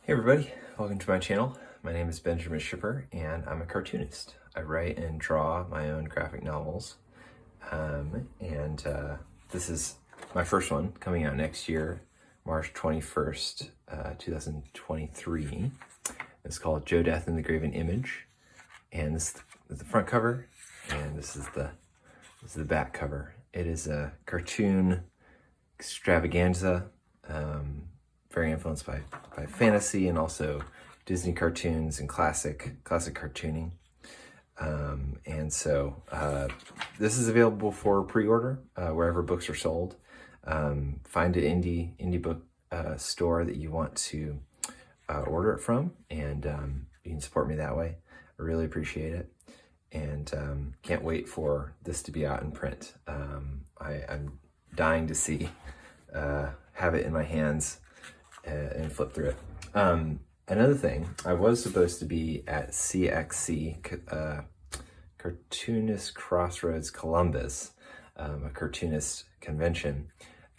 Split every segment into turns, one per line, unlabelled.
Hey everybody, welcome to my channel. My name is Benjamin Shipper and I'm a cartoonist. I write and draw my own graphic novels. This is my first one coming out next year, March 21st, 2023. It's called Joe Death in the Graven Image. And this is the front cover and this is the back cover. It is a cartoon extravaganza, very influenced by fantasy and also Disney cartoons and classic cartooning. This is available for pre-order wherever books are sold. Find an indie book store that you want to order it from, and you can support me that way. I really appreciate it, and can't wait for this to be out in print. I'm dying to see, have it in my hands and flip through it. Another thing, I was supposed to be at CXC, Cartoonist Crossroads Columbus, a cartoonist convention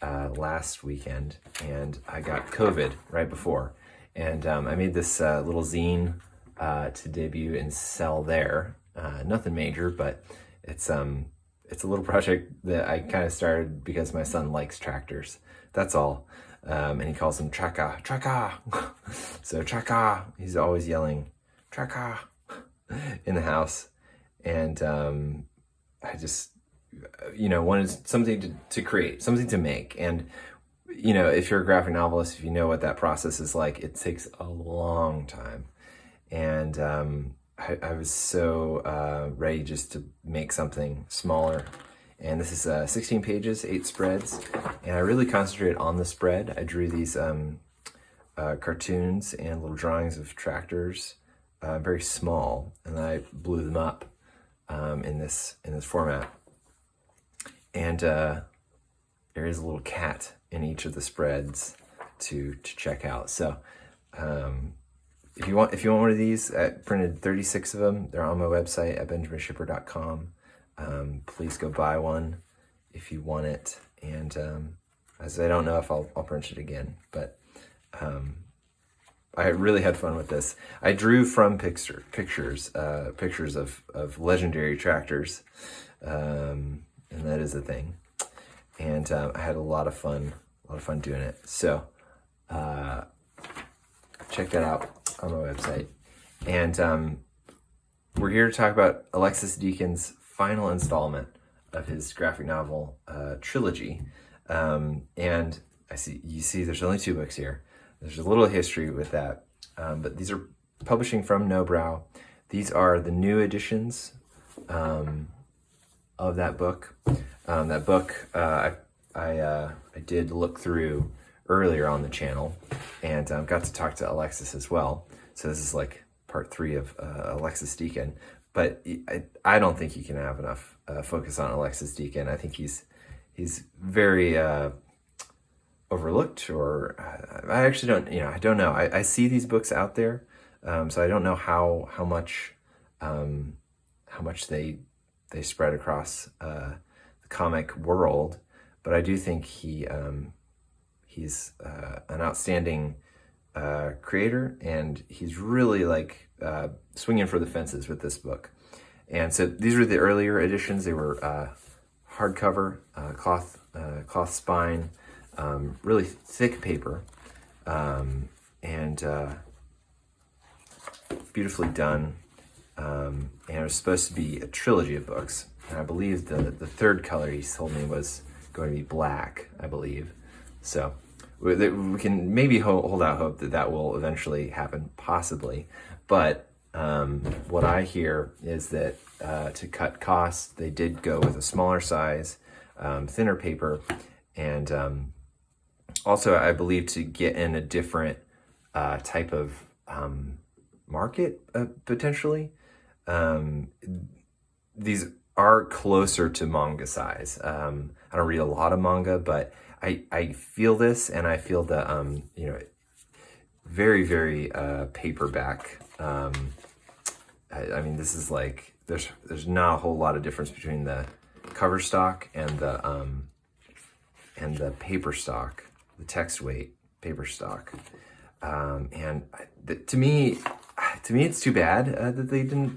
last weekend, and I got COVID right before. And I made this little zine to debut and sell there. Nothing major, but it's a little project that I kind of started because my son likes tractors. That's all. And he calls them Traka, Traka. So Traka, he's always yelling Traka in the house. And I just, wanted something to create, something to make. And, if you're a graphic novelist, if you know what that process is like, it takes a long time. And I was so ready just to make something smaller. And this is 16 pages, 8 spreads, and I really concentrated on the spread. I drew these cartoons and little drawings of tractors, very small, and I blew them up in this format. And there is a little cat in each of the spreads to check out. So if you want one of these, I printed 36 of them. They're on my website at benjaminshipper.com. Please go buy one if you want it. And as I don't know if I'll print it again, but I really had fun with this. I drew from pictures of legendary tractors, and that is a thing. And I had a lot of fun doing it. So check that out on my website. And we're here to talk about Alexis Deacon's final installment of his graphic novel trilogy. And you see there's only 2 books here. There's a little history with that, but these are publishing from No Brow. These are the new editions of that book. I did look through earlier on the channel, and got to talk to Alexis as well. So this is like part 3 of Alexis Deacon. But I don't think you can have enough focus on Alexis Deacon. I think he's very overlooked, or I actually don't. I don't know. I see these books out there, so I don't know how much they spread across the comic world. But I do think he's an outstanding creator, and he's really swinging for the fences with this book. And so these were the earlier editions. They were hardcover, cloth spine, really thick paper, and beautifully done. And it was supposed to be a trilogy of books. And I believe the third color he told me was going to be black, I believe. So we can maybe hold out hope that will eventually happen, possibly. But what I hear is that to cut costs, they did go with a smaller size, thinner paper, and also I believe to get in a different type of market, potentially. These are closer to manga size. I don't read a lot of manga, but I feel this, and I feel the very, very paperback. I mean, this is like there's not a whole lot of difference between the cover stock and the paper stock, the text weight paper stock. And to me, it's too bad that they didn't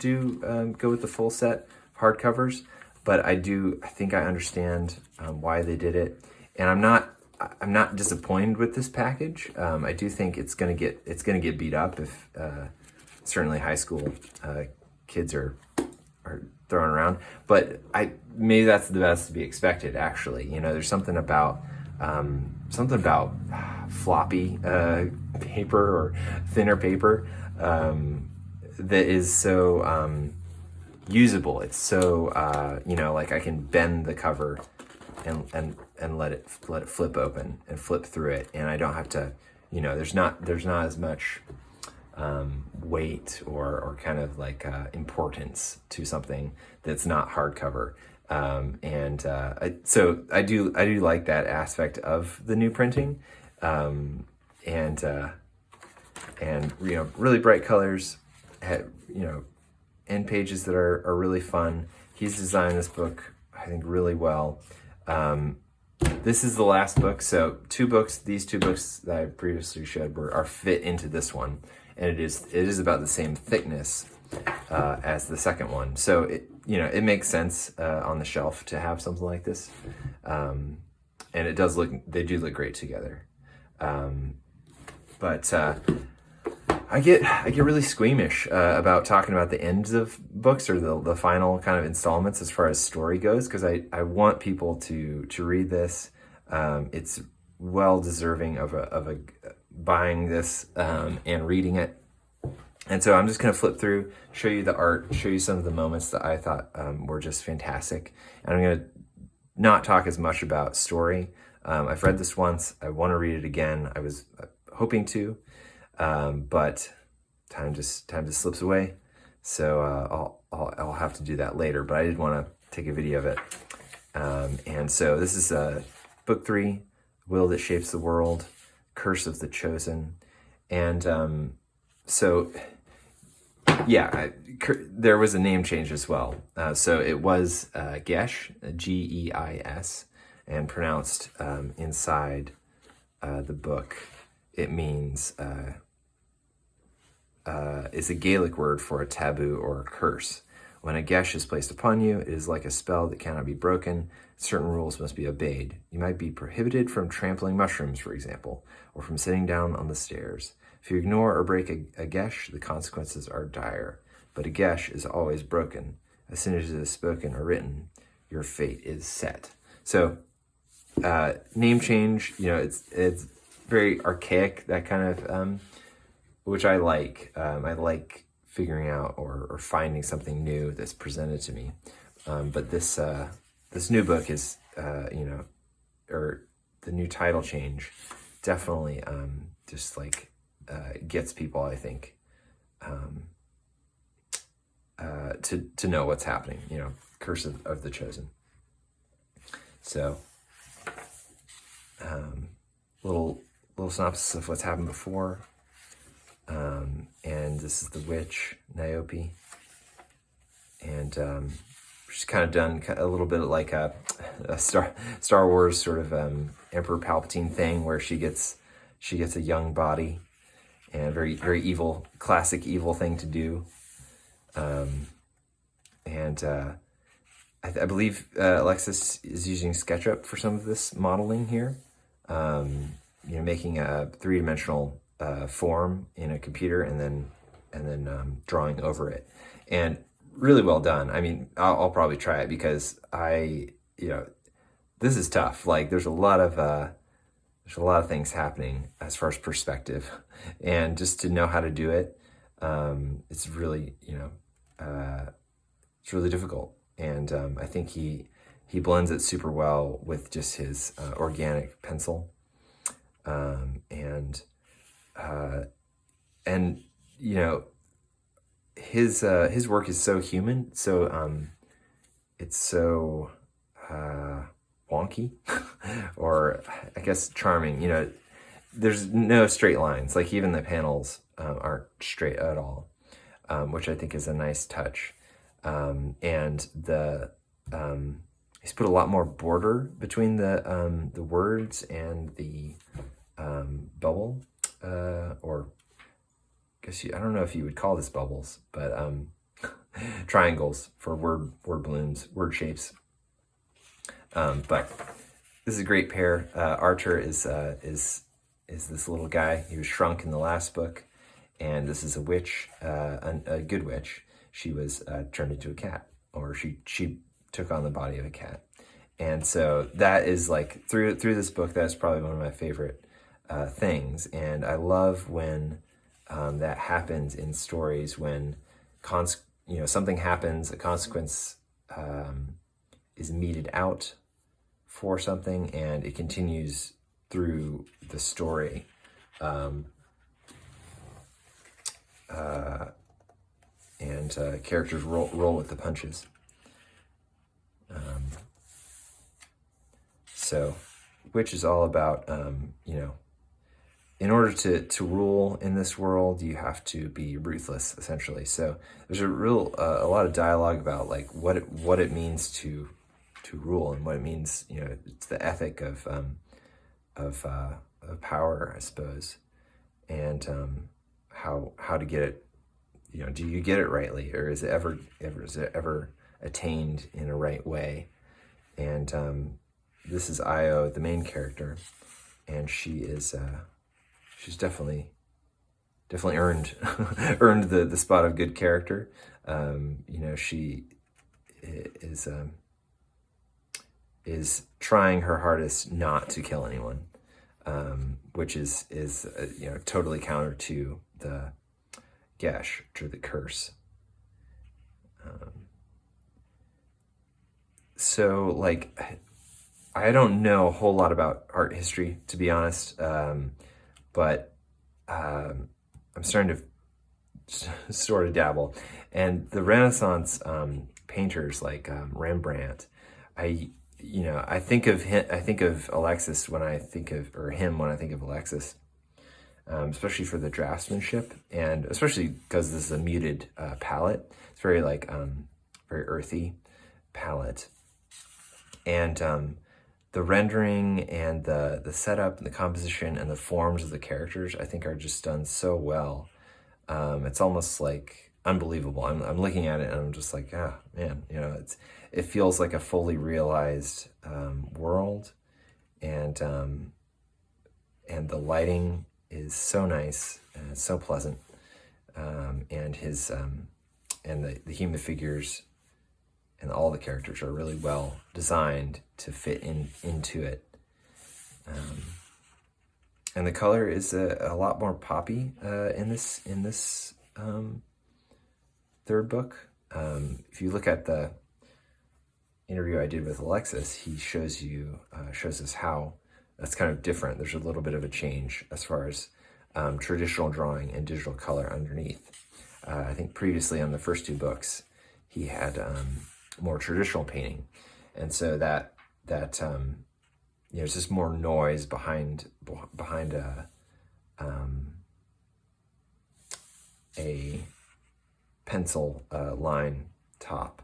go with the full set hardcovers. But I think I understand why they did it, and I'm not disappointed with this package. I do think it's gonna get beat up if certainly high school kids are thrown around. But maybe that's the best to be expected. Actually, there's something about floppy paper or thinner paper that is so usable. It's so like I can bend the cover and let it flip open and flip through it, and I don't have to, there's not as much weight or kind of like importance to something that's not hardcover. So I do like that aspect of the new printing, and really bright colors, end pages that are really fun. He's designed this book, I think, really well. This is the last book, so these two books that I previously showed are fit into this one, and it is about the same thickness as the second one. So it makes sense on the shelf to have something like this, and they do look great together. But I get really squeamish about talking about the ends of books or the final kind of installments as far as story goes, because I want people to read this. It's well deserving of a buying this and reading it. And so I'm just going to flip through, show you the art, show you some of the moments that I thought were just fantastic. And I'm going to not talk as much about story. I've read this once. I want to read it again. I was hoping to, but time just slips away. So I'll have to do that later. But I did want to take a video of it. And so this is book 3, Will That Shapes the World, Curse of the Chosen, and there was a name change as well. So it was Geis, Geis, and pronounced inside the book. It means is a Gaelic word for a taboo or a curse. When a geis is placed upon you, it is like a spell that cannot be broken. Certain rules must be obeyed. You might be prohibited from trampling mushrooms, for example, or from sitting down on the stairs. If you ignore or break a geis, the consequences are dire. But a geis is always broken. As soon as it is spoken or written, your fate is set. So, name change, it's very archaic, that kind of, which I like. I like figuring out or finding something new that's presented to me. But this new book is, or the new title change definitely just like gets people, I think, to know what's happening. Curse of the Chosen. So, little synopsis of what's happened before. And this is the witch, Niobe. And she's kind of done a little bit like a Star Wars sort of Emperor Palpatine thing, where she gets a young body, and a very, very evil, classic evil thing to do. I believe Alexis is using SketchUp for some of this modeling here. Making a 3-dimensional form in a computer and then drawing over it, and really well done. I mean, I'll probably try it because this is tough. Like there's a lot of things happening as far as perspective, and just to know how to do it, it's really it's really difficult. And I think he blends it super well with just his organic pencil, and his work is so human, so it's so wonky, or I guess charming. There's no straight lines. Like even the panels aren't straight at all, which I think is a nice touch. And he's put a lot more border between the words and the bubble or I guess I don't know if you would call this bubbles, but triangles for word balloons, word shapes. But this is a great pair. Archer is this little guy. He was shrunk in the last book, and this is a witch, a good witch. She was turned into a cat, or she took on the body of a cat. And so that is like through this book, that's probably one of my favorite things. And I love when that happens in stories, when something happens, a consequence is meted out for something, and it continues through the story. And characters roll with the punches. So, which is all about, in order to rule in this world, you have to be ruthless, essentially. So there's a lot of dialogue about like what it means to rule, and what it means. It's the ethic of power, I suppose, and how to get it. Do you get it rightly, or is it ever attained in a right way? And this is Io, the main character, and she's definitely earned earned the spot of good character. She is trying her hardest not to kill anyone, which is totally counter to the Geis, to the curse. So like, I don't know a whole lot about art history, to be honest, but I'm starting to sort of dabble. And the Renaissance painters like Rembrandt, I think of him, I think of Alexis when I think of, or him when I think of Alexis, especially for the draftsmanship, and especially because this is a muted palette. It's very very earthy palette, and the rendering and the setup and the composition and the forms of the characters, I think, are just done so well. It's almost like unbelievable. I'm looking at it and I'm just like, ah, man, it feels like a fully realized world, and the lighting is so nice and it's so pleasant, and his and the human figures and all the characters are really well designed to fit into it. And the color is a lot more poppy in this third book. If you look at the interview I did with Alexis, he shows us how that's kind of different. There's a little bit of a change as far as traditional drawing and digital color underneath. I think previously on the first two books, he had more traditional painting, and so that it's just more noise behind a pencil line top.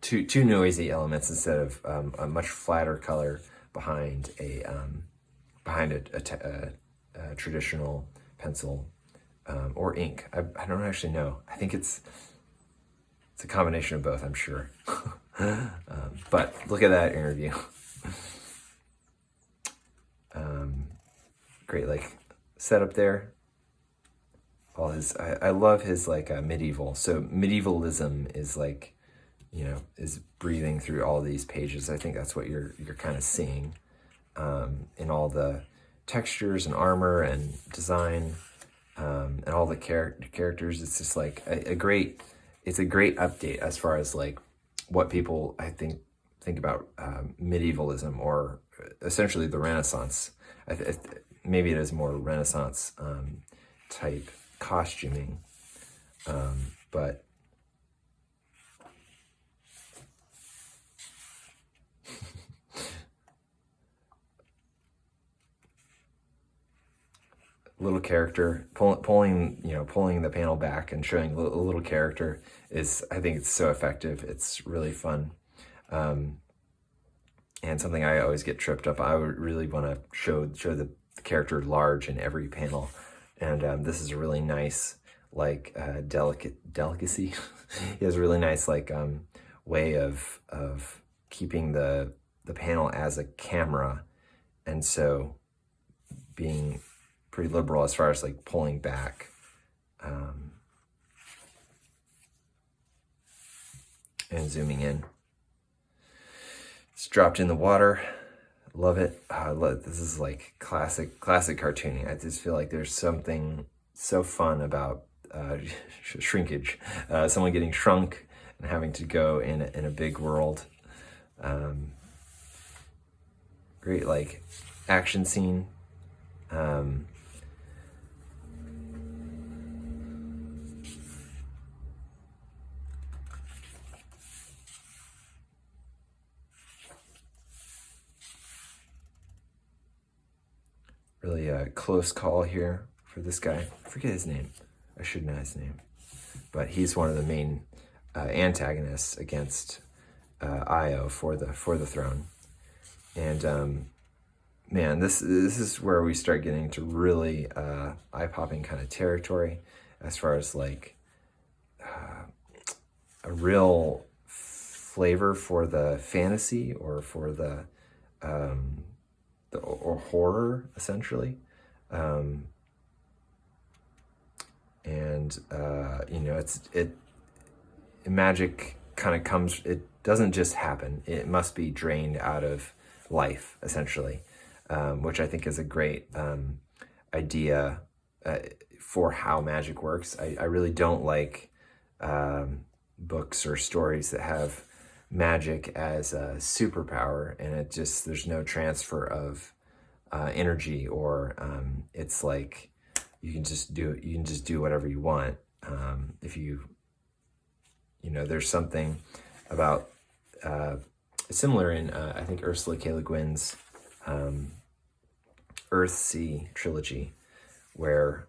Two noisy elements instead of a much flatter color behind a traditional pencil or ink. I don't actually know. I think it's a combination of both, I'm sure. But look at that interview. Great, setup there. All his, I love his medieval. So medievalism is is breathing through all these pages. I think that's what you're kind of seeing in all the textures and armor and design, and all the characters. It's just a great update as far as what people I think about medievalism, or essentially the Renaissance. Maybe it is more Renaissance type costuming, but little character pulling the panel back and showing a little character is, I think it's so effective. It's really fun, and something I always get tripped up. I would really want to show the character large in every panel. And this is a really nice, like, delicacy. He has a really nice, like, way of keeping the panel as a camera, and so being pretty liberal as far as like pulling back. And zooming in. It's dropped in the water. Love it. This is like classic cartooning. I just feel like there's something so fun about shrinkage. Someone getting shrunk and having to go in a big world. Great like action scene. Really a close call here for this guy. I forget his name. I should know his name. But he's one of the main antagonists against Io for the throne. And man, this is where we start getting into really eye-popping kind of territory, as far as like a real flavor for the fantasy, or for the or horror, essentially. You know, magic kind of comes, it doesn't just happen. It must be drained out of life, essentially, which I think is a great idea for how magic works. I really don't like books or stories that have magic as a superpower, and there's no transfer of energy, or it's like you can just do whatever you want. If you know, there's something about similar in I think Ursula K. Le Guin's Earthsea trilogy, where,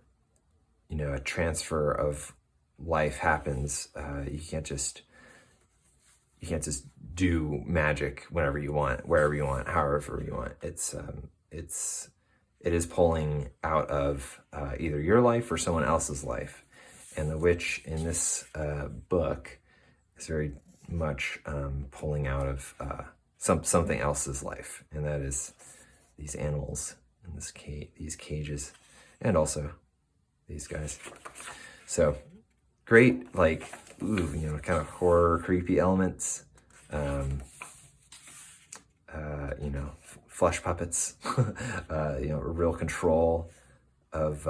you know, a transfer of life happens. You can't just do magic whenever you want, wherever you want, however you want. It is pulling out of either your life or someone else's life. And the witch in this book is very much pulling out of something else's life, and that is these animals in these cages, and also these guys. So great, like, you know, kind of horror, creepy elements. You know, flesh puppets. You know, real control of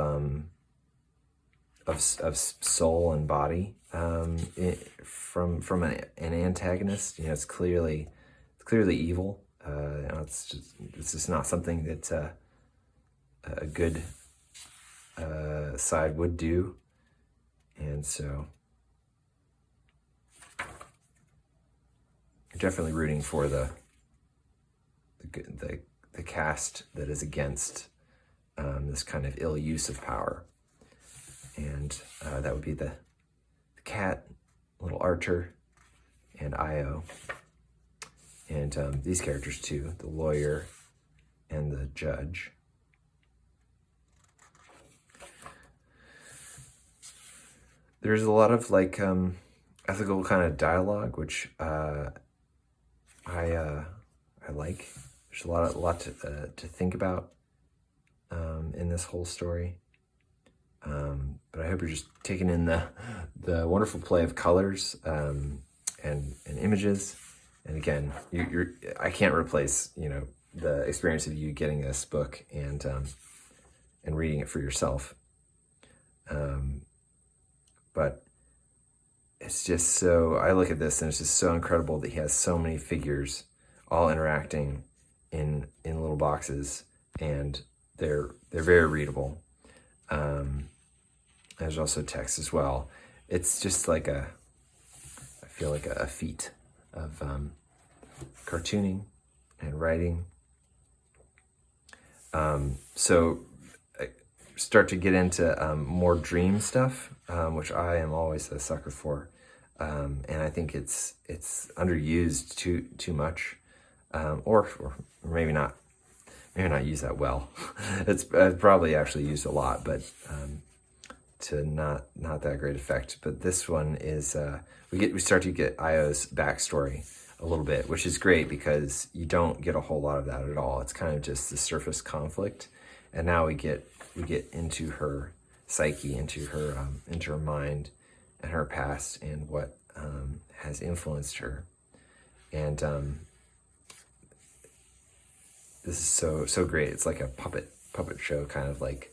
soul and body from an antagonist. You know, it's clearly evil. You know, it's just not something that a good side would do, and so you're definitely rooting for the cast that is against this kind of ill use of power. And that would be the cat, little Archer, and Io. And these characters too, the lawyer and the judge. There's a lot of like ethical kind of dialogue, which I like. There's a lot to think about in this whole story. But I hope you're just taking in the wonderful play of colors and images. And again, I can't replace, you know, the experience of you getting this book and reading it for yourself. But it's just so, I look at this and it's just so incredible that he has so many figures all interacting in little boxes, and they're very readable. There's also text as well. It's just like I feel like a feat of cartooning and writing. So I start to get into more dream stuff, which I am always a sucker for. And I think it's underused too much, or maybe not maybe not use that well. It's probably actually used a lot, but to not that great effect. But this one is we start to get Io's backstory a little bit, which is great because you don't get a whole lot of that at all. It's kind of just the surface conflict, and now we get into her psyche, into her mind and her past, and what has influenced her. And this is so great. It's like a puppet show, kind of like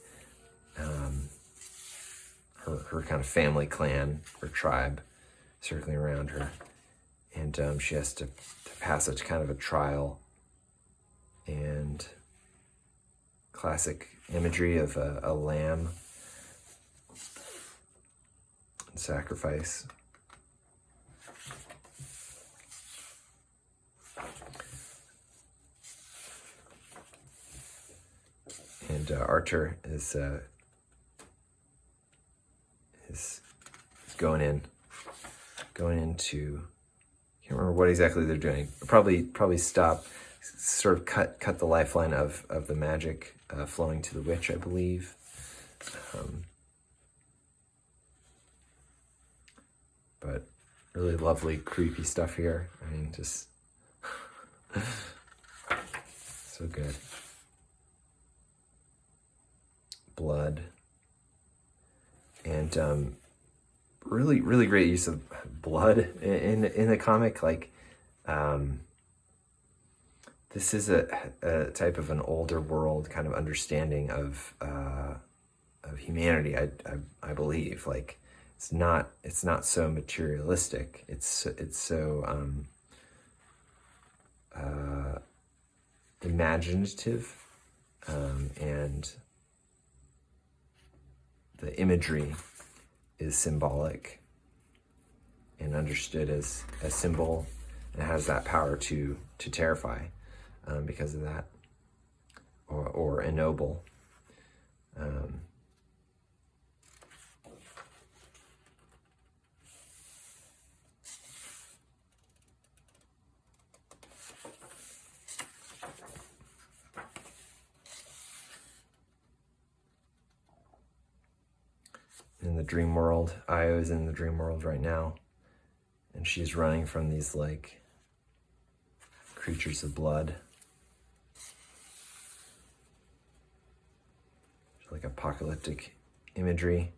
her kind of family clan or tribe circling around her, and she has to pass a kind of a trial, and classic imagery of a lamb and sacrifice. And Archer is going into, I can't remember what exactly they're doing. Probably stop, sort of cut the lifeline of the magic flowing to the witch, I believe. But really lovely, creepy stuff here. I mean, just so good. Blood. And really great use of blood in the comic. Like, this is a type of an older world kind of understanding of humanity. I believe, like, it's not so materialistic. It's so imaginative, and the imagery is symbolic and understood as a symbol, and it has that power to terrify because of that, or ennoble. In the dream world, Io is in the dream world right now, and she's running from these like creatures of blood, like apocalyptic imagery.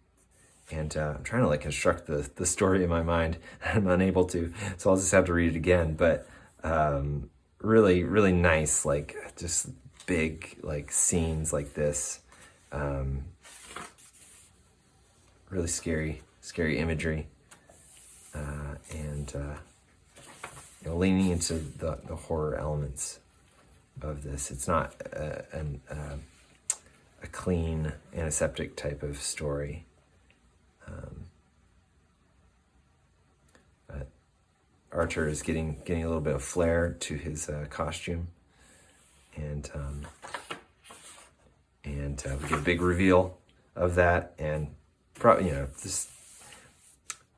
And I'm trying to like construct the story in my mind. I'm unable to, so I'll just have to read it again. But really nice, like just big like scenes like this. Really scary imagery, and leaning into the horror elements of this. It's not a clean antiseptic type of story, but Archer is getting a little bit of flair to his costume, and we get a big reveal of that, and probably, just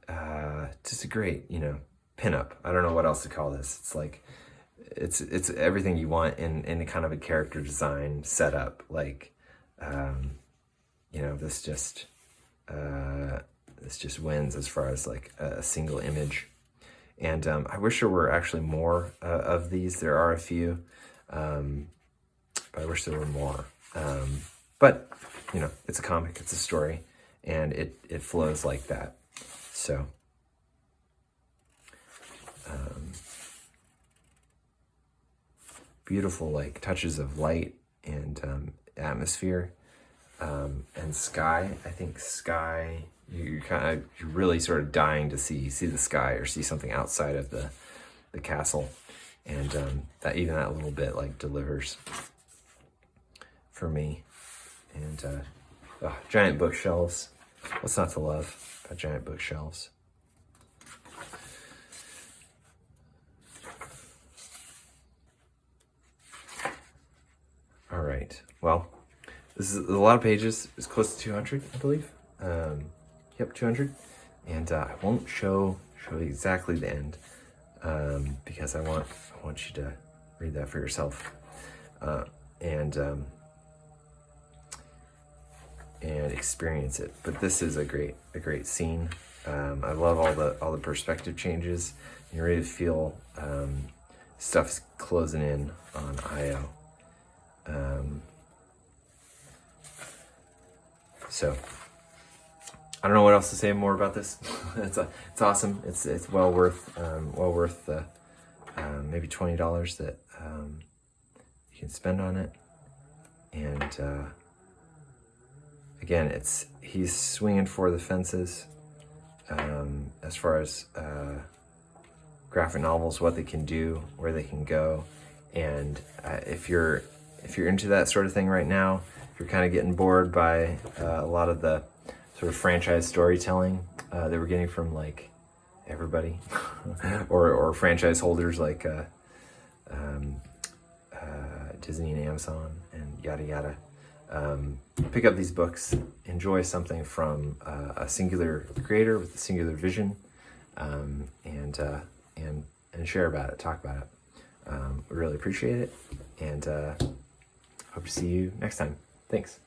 a great, pinup. I don't know what else to call this. It's like, it's everything you want in a kind of a character design setup. Like, this just wins as far as like a single image. And I wish there were actually more of these. There are a few, but I wish there were more. But it's a comic, it's a story, and it flows like that. So beautiful like touches of light and atmosphere, and sky. I think sky, you're really sort of dying to see the sky or see something outside of the castle, and that little bit like delivers for me. And giant bookshelves. What's not to love about giant bookshelves? All right. Well, this is a lot of pages. It's close to 200, I believe. Yep, 200. And I won't show exactly the end, because I want you to read that for yourself. experience it. But this is a great scene. I love all the perspective changes. You really feel stuff's closing in on Io. So I don't know what else to say more about this. It's awesome. It's well worth the maybe $20 that you can spend on it. And again, he's swinging for the fences as far as graphic novels, what they can do, where they can go. And if you're into that sort of thing right now, if you're kind of getting bored by a lot of the sort of franchise storytelling that we're getting from like everybody or franchise holders like Disney and Amazon and yada yada, pick up these books, enjoy something from a singular creator with a singular vision, and share about it, talk about it. We really appreciate it, and hope to see you next time. Thanks.